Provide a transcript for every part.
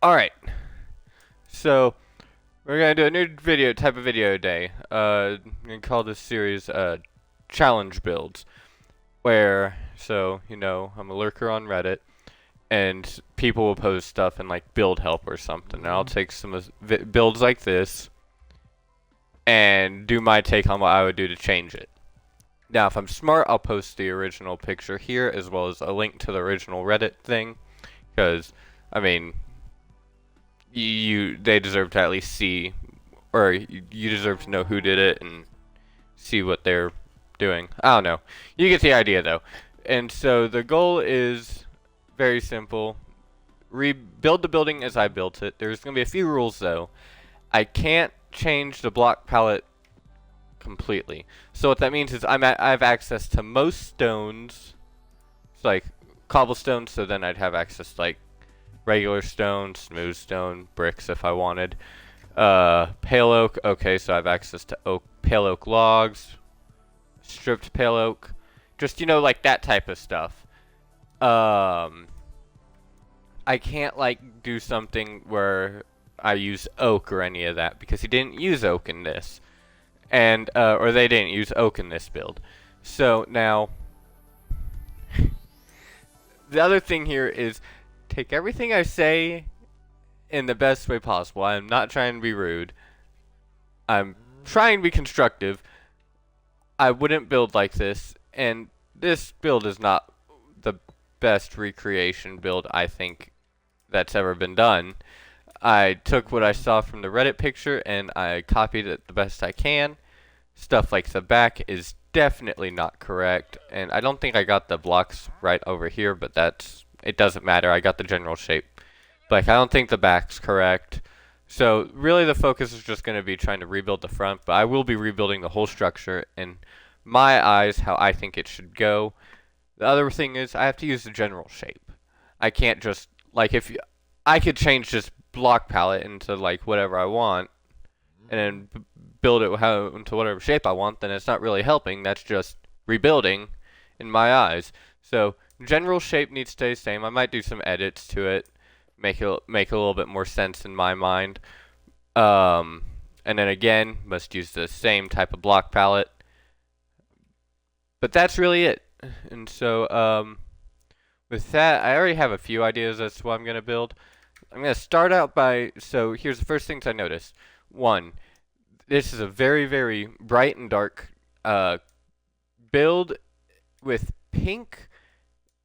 Alright, so we're gonna do a new type of video today. I'm gonna call this series challenge builds. Where, I'm a lurker on Reddit, and people will post stuff in like build help or something. And I'll take some builds like this and do my take on what I would do to change it. Now, if I'm smart, I'll post the original picture here as well as a link to the original Reddit thing, because I mean, they deserve to at least see, or you deserve to know who did it and see what they're doing. I don't know. You get the idea though. And so the goal is very simple. Rebuild the building as I built it. There's going to be a few rules though. I can't change the block palette completely. So what that means is I have access to most stones. It's like cobblestone, so then I'd have access to like regular stone, smooth stone, bricks if I wanted. Pale oak, okay, so I have access to pale oak logs, stripped pale oak, just like that type of stuff. I can't like do something where I use oak or any of that because he didn't use oak in this, and or they didn't use oak in this build. So now the other thing here is take everything I say in the best way possible. I'm not trying to be rude. I'm trying to be constructive. I wouldn't build like this, and this build is not the best recreation build I think that's ever been done. I took what I saw from the Reddit picture and I copied it the best I can. Stuff like the back is definitely not correct, and I don't think I got the blocks right over here, but it doesn't matter. I got the general shape. Like, I don't think the back's correct. So really the focus is just going to be trying to rebuild the front, but I will be rebuilding the whole structure in my eyes how I think it should go. The other thing is I have to use the general shape. I can't just, like, I could change this block palette into like whatever I want and then build it into whatever shape I want, then it's not really helping. That's just rebuilding in my eyes. So general shape needs to stay the same. I might do some edits to it, make a little bit more sense in my mind. And then again, must use the same type of block palette. But that's really it. And so with that, I already have a few ideas as to what I'm going to build. I'm going to start out by, so here's the first things I noticed. One, this is a very, very bright and dark build with pink,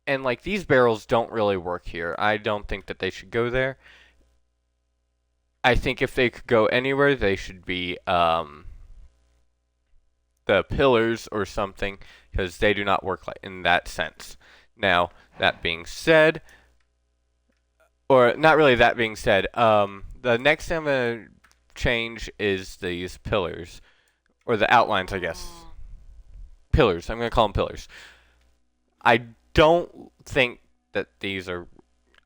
and like these barrels don't really work here. I don't think that they should go there. I think if they could go anywhere, they should be the pillars or something, because they do not work like in that sense. Now, that being said, or not really that being said, the next thing I'm going to change is these pillars, or the outlines, I guess. Pillars. I'm going to call them pillars. I don't think that these are,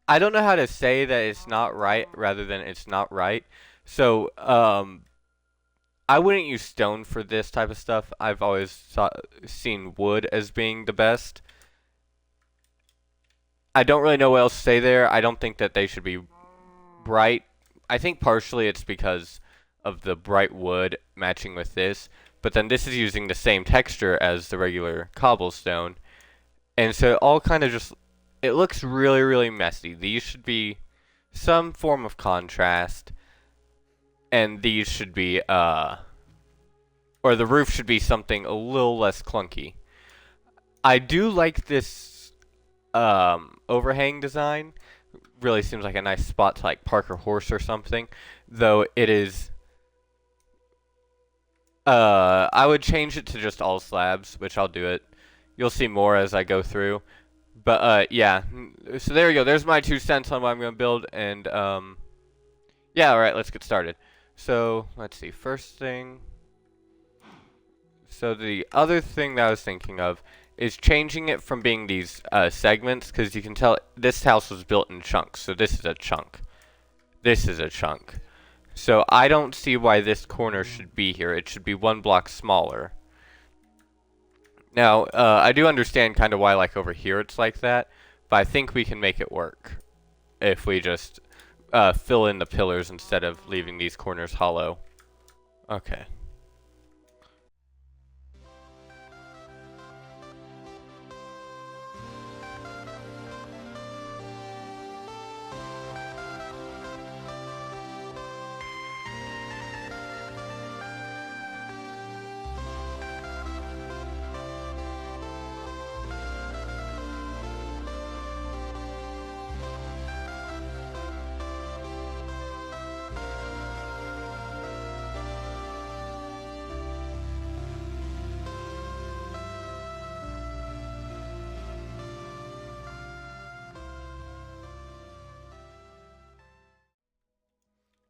I don't know how to say that it's not right rather than it's not right. So, I wouldn't use stone for this type of stuff. I've always seen wood as being the best. I don't really know what else to say there. I don't think that they should be bright. I think partially it's because of the bright wood matching with this, but then this is using the same texture as the regular cobblestone, and so it all kind of just, it looks really, really messy. These should be some form of contrast, and these should be, or the roof should be something a little less clunky. I do like this overhang design. Really seems like a nice spot to like park a horse or something, though it is, I would change it to just all slabs, which I'll do it. You'll see more as I go through. But yeah, so there we go. There's my 2 cents on what I'm going to build, and yeah, alright, let's get started. So, let's see, first thing, so the other thing that I was thinking of is changing it from being these segments, because you can tell this house was built in chunks. So this is a chunk. This is a chunk. So I don't see why this corner should be here. It should be 1 block smaller. Now, I do understand kind of why like over here it's like that, but I think we can make it work if we just fill in the pillars instead of leaving these corners hollow. Okay.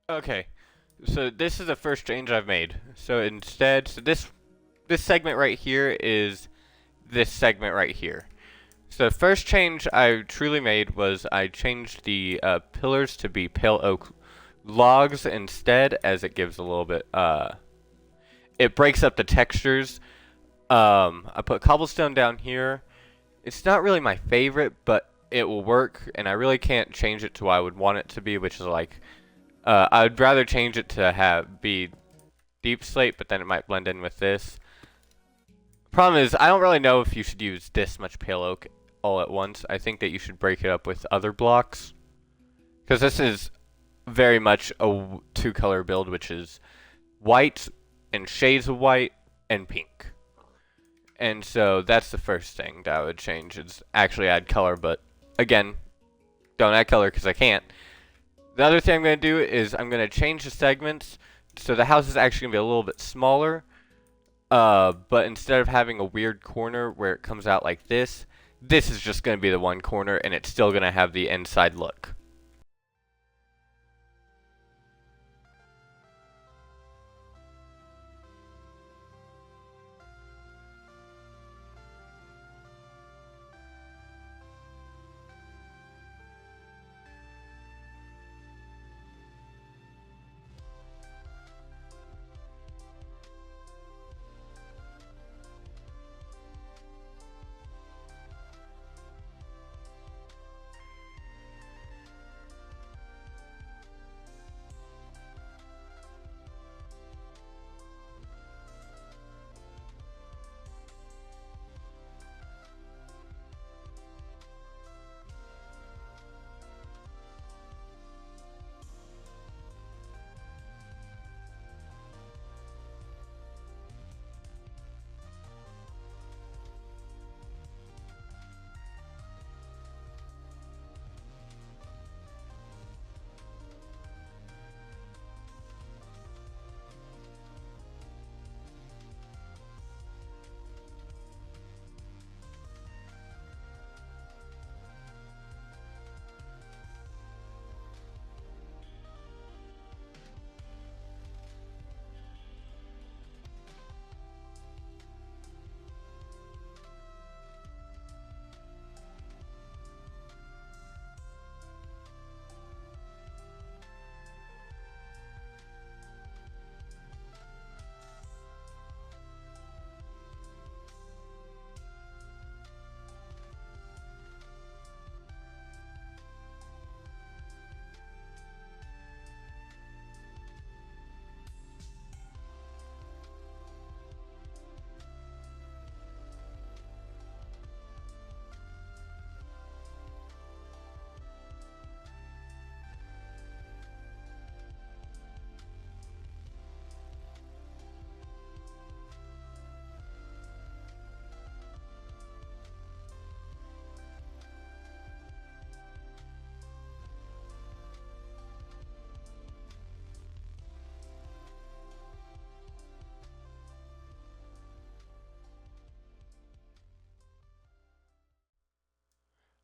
Okay, so this is the first change I've made. So instead, this segment right here is this segment right here. So the first change I truly made was I changed the pillars to be pale oak logs instead, as it gives a little bit, it breaks up the textures. I put cobblestone down here. It's not really my favorite, but it will work, and I really can't change it to what I would want it to be, which is like, I'd rather change it to be deep slate, but then it might blend in with this. Problem is, I don't really know if you should use this much pale oak all at once. I think that you should break it up with other blocks, because this is very much a two-color build, which is white and shades of white and pink. And so that's the first thing that I would change, is actually add color, but again, don't add color because I can't. The other thing I'm going to do is I'm going to change the segments, so the house is actually going to be a little bit smaller, but instead of having a weird corner where it comes out like this is just going to be the one corner, and it's still going to have the inside look.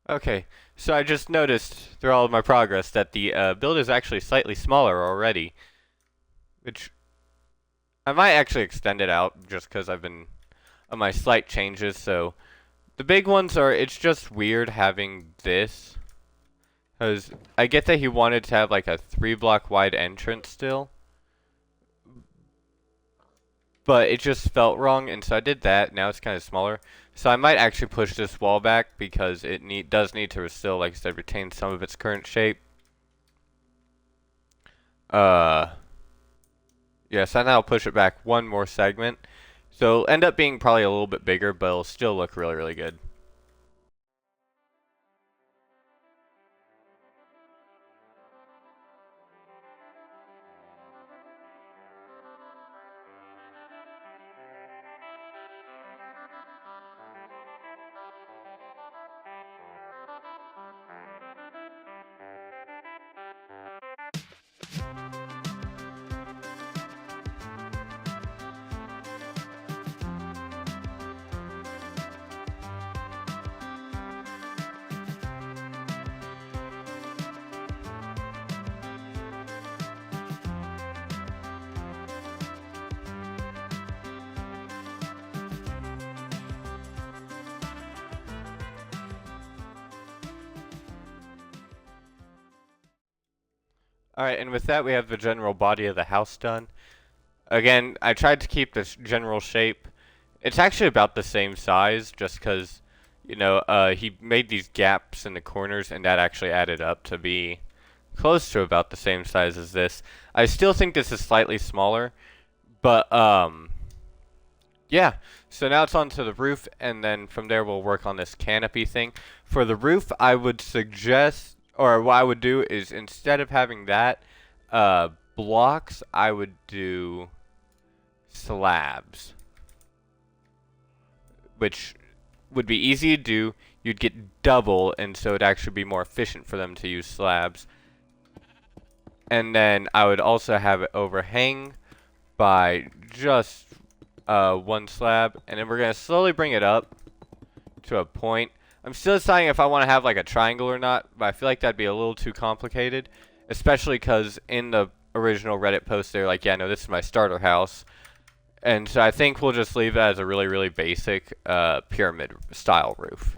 Okay, so I just noticed through all of my progress that the build is actually slightly smaller already, which I might actually extend it out just because I've been on my slight changes. So the big ones are, it's just weird having this, because I get that he wanted to have like a 3-block wide entrance still, but it just felt wrong, and so I did that. Now it's kind of smaller. So I might actually push this wall back because it does need to still, like I said, retain some of its current shape. Uh, yes, and I'll push it back one more segment. So it'll end up being probably a little bit bigger, but it'll still look really, really good. Alright, and with that we have the general body of the house done. Again, I tried to keep this general shape. It's actually about the same size, just because, you know, he made these gaps in the corners, and that actually added up to be close to about the same size as this. I still think this is slightly smaller, but, yeah. So now it's onto the roof, and then from there we'll work on this canopy thing. For the roof, I would suggest, or what I would do is instead of having that, blocks, I would do slabs, which would be easy to do. You'd get double, and so it'd actually be more efficient for them to use slabs. And then I would also have it overhang by just one slab, and then we're going to slowly bring it up to a point. I'm still deciding if I want to have like a triangle or not, but I feel like that'd be a little too complicated, especially because in the original Reddit post they're like, yeah, no, this is my starter house. And so I think we'll just leave it as a really, really basic pyramid style roof.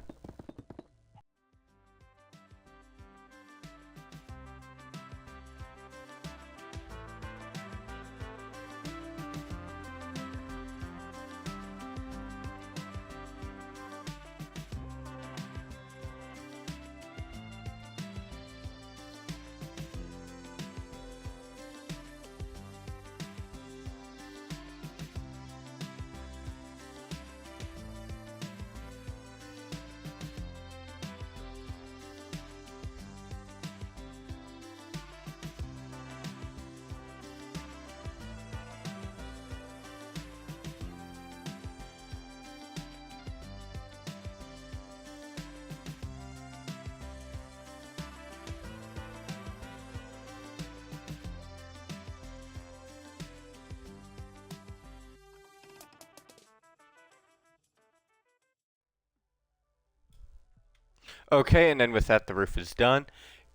Okay, and then with that, the roof is done.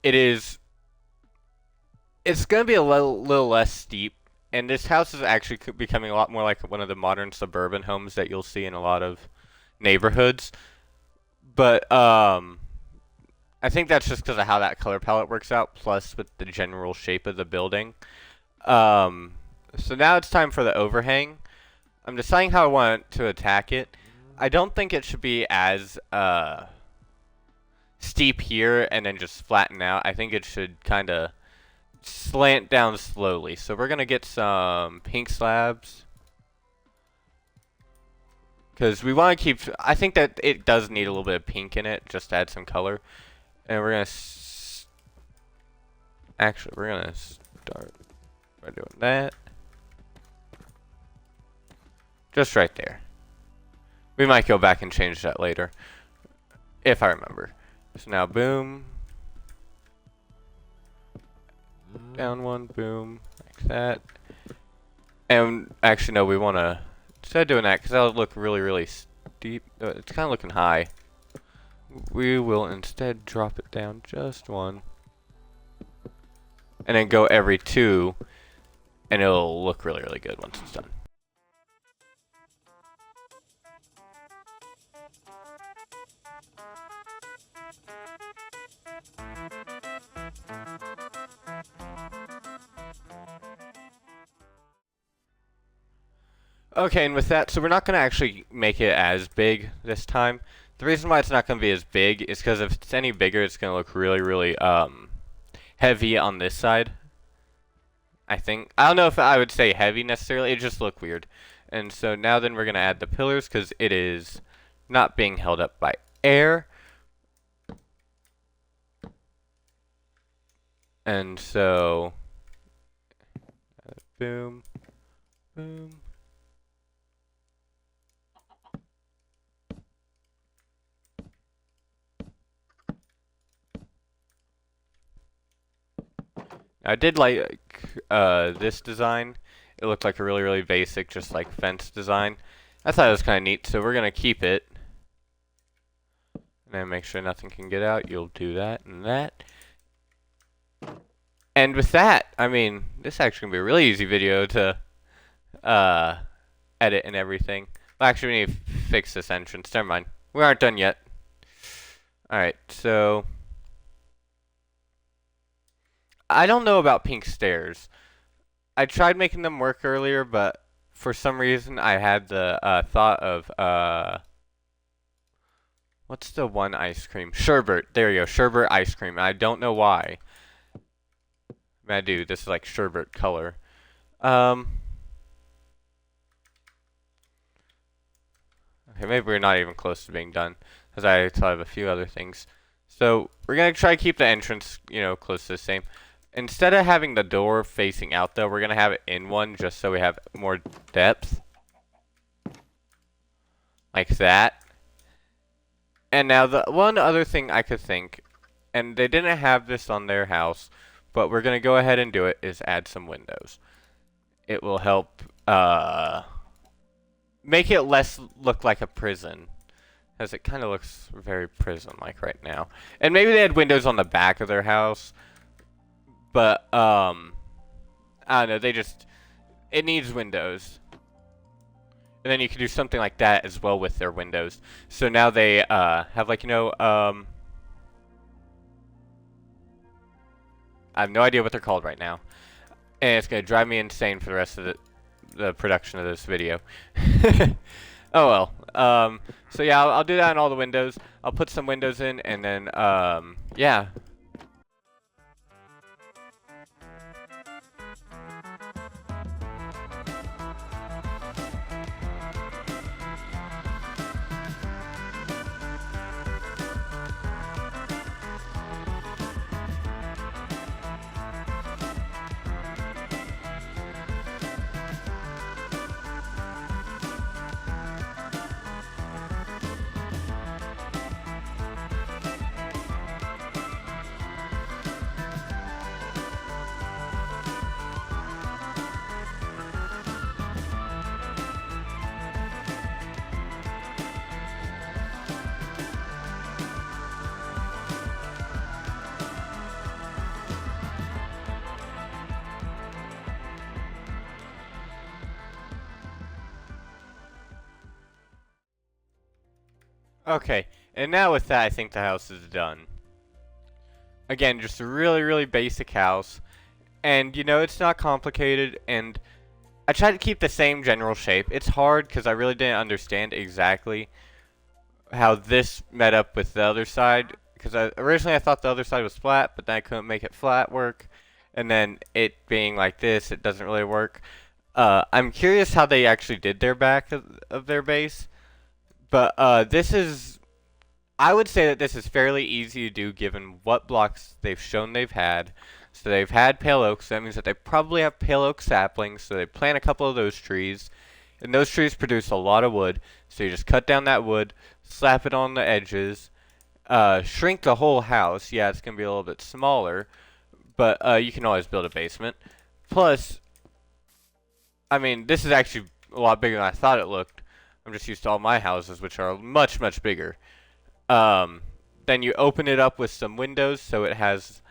It's going to be a little less steep, and this house is actually becoming a lot more like one of the modern suburban homes that you'll see in a lot of neighborhoods. But I think that's just because of how that color palette works out, plus with the general shape of the building. So now it's time for the overhang. I'm deciding how I want to attack it. I don't think it should be as steep here and then just flatten out. I think it should kind of slant down slowly. So we're going to get some pink slabs, because we want to keep, I think that it does need a little bit of pink in it, just to add some color. And we're going to, actually, we're going to start by doing that. Just right there. We might go back and change that later, if I remember. So now, boom. Down one, boom, like that. And actually, no, we want to, instead of doing that, because that'll look really, really steep. It's kind of looking high. We will instead drop it down just one. And then go every two. And it'll look really, really good once it's done. Okay, and with that, so we're not going to actually make it as big this time. The reason why it's not going to be as big is because if it's any bigger, it's going to look really, really heavy on this side. I think. I don't know if I would say heavy necessarily. It just looked weird. And so now then we're going to add the pillars because it is not being held up by air. And so, boom, boom. I did like this design. It looked like a really basic, just like fence design. I thought it was kind of neat, so we're gonna keep it. And then make sure nothing can get out. You'll do that and that. And with that, I mean, this is actually gonna be a really easy video to edit and everything. Well, actually, we need to fix this entrance. Never mind. We aren't done yet. Alright, so I don't know about pink stairs. I tried making them work earlier, but for some reason I had the thought of what's the one ice cream? Sherbet. There you go, sherbet ice cream. I don't know why. I mean, I do. This is like sherbet color. Okay, maybe we're not even close to being done, because I thought of a few other things. So we're gonna try to keep the entrance, you know, close to the same. Instead of having the door facing out, though, we're gonna have it in one, just so we have more depth, like that. And now the one other thing I could think, and they didn't have this on their house, but we're gonna go ahead and do it, is add some windows. It will help make it less look like a prison, as it kind of looks very prison-like right now. And maybe they had windows on the back of their house, but I don't know. It needs windows. And then you can do something like that as well with their windows. So now they have, like, you know, I have no idea what they're called right now. And it's going to drive me insane for the rest of the production of this video. Oh well. So yeah, I'll do that on all the windows. I'll put some windows in, and then, yeah. Okay, and now with that, I think the house is done. Again, just a really basic house. And, you know, it's not complicated, and I tried to keep the same general shape. It's hard, because I really didn't understand exactly how this met up with the other side. Because originally I thought the other side was flat, but then I couldn't make it flat work. And then it being like this, it doesn't really work. I'm curious how they actually did their back of their base. But this is, I would say that this is fairly easy to do given what blocks they've shown they've had. So they've had pale oaks, so that means that they probably have pale oak saplings, so they plant a couple of those trees. And those trees produce a lot of wood, so you just cut down that wood, slap it on the edges, shrink the whole house. Yeah, it's going to be a little bit smaller, but you can always build a basement. Plus, I mean, this is actually a lot bigger than I thought it looked. I'm just used to all my houses, which are much bigger. Then you open it up with some windows, so it has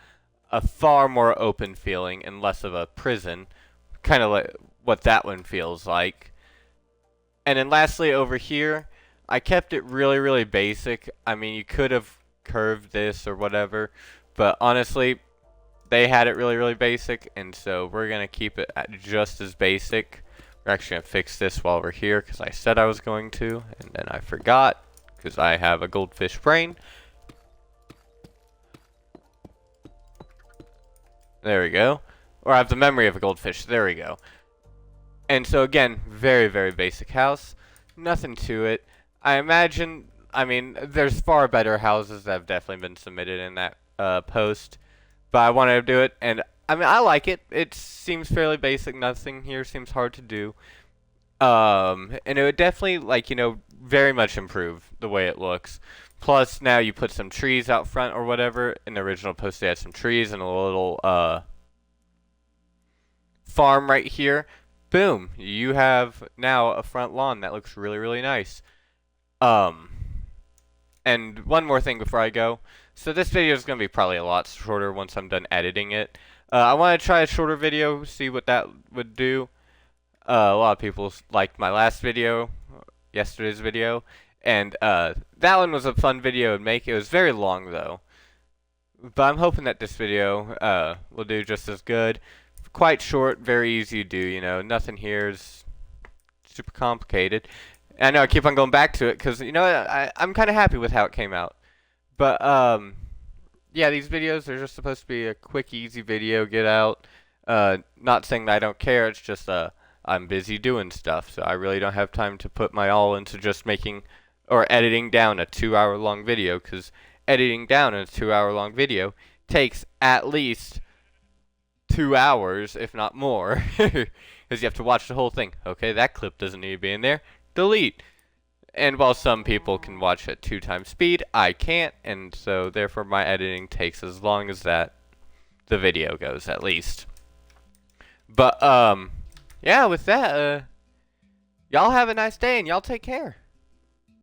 a far more open feeling and less of a prison. Kind of like what that one feels like. And then lastly, over here, I kept it really basic. I mean, you could have curved this or whatever, but honestly, they had it really basic, and so we're going to keep it at just as basic. We're actually going to fix this while we're here, because I said I was going to, and then I forgot, because I have a goldfish brain. There we go. Or I have the memory of a goldfish. There we go. And so again, very, very basic house. Nothing to it. I imagine, I mean, there's far better houses that have definitely been submitted in that post. But I wanted to do it, and I mean, I like it. It seems fairly basic. Nothing here seems hard to do. And it would definitely, like, very much improve the way it looks. Plus, now you put some trees out front or whatever. In the original post, they had some trees and a little, farm right here. Boom. You have now a front lawn that looks really, really nice. And one more thing before I go. So this video is going to be probably a lot shorter once I'm done editing it. I want to try a shorter video, see what that would do. A lot of people liked my last video, yesterday's video, and that one was a fun video to make. It was very long though, but I'm hoping that this video will do just as good. Quite short, very easy to do. Nothing here is super complicated. I know I keep on going back to it because I'm kind of happy with how it came out. But yeah, these videos are just supposed to be a quick, easy video, get out. Not saying that I don't care. It's just I'm busy doing stuff, so I really don't have time to put my all into just making or editing down a 2-hour-long video. Because editing down a 2-hour-long video takes at least 2 hours, if not more, because you have to watch the whole thing. Okay, that clip doesn't need to be in there. Delete. And while some people can watch at 2 times speed, I can't, and so therefore my editing takes as long as the video goes, at least. But yeah, with that, y'all have a nice day and y'all take care.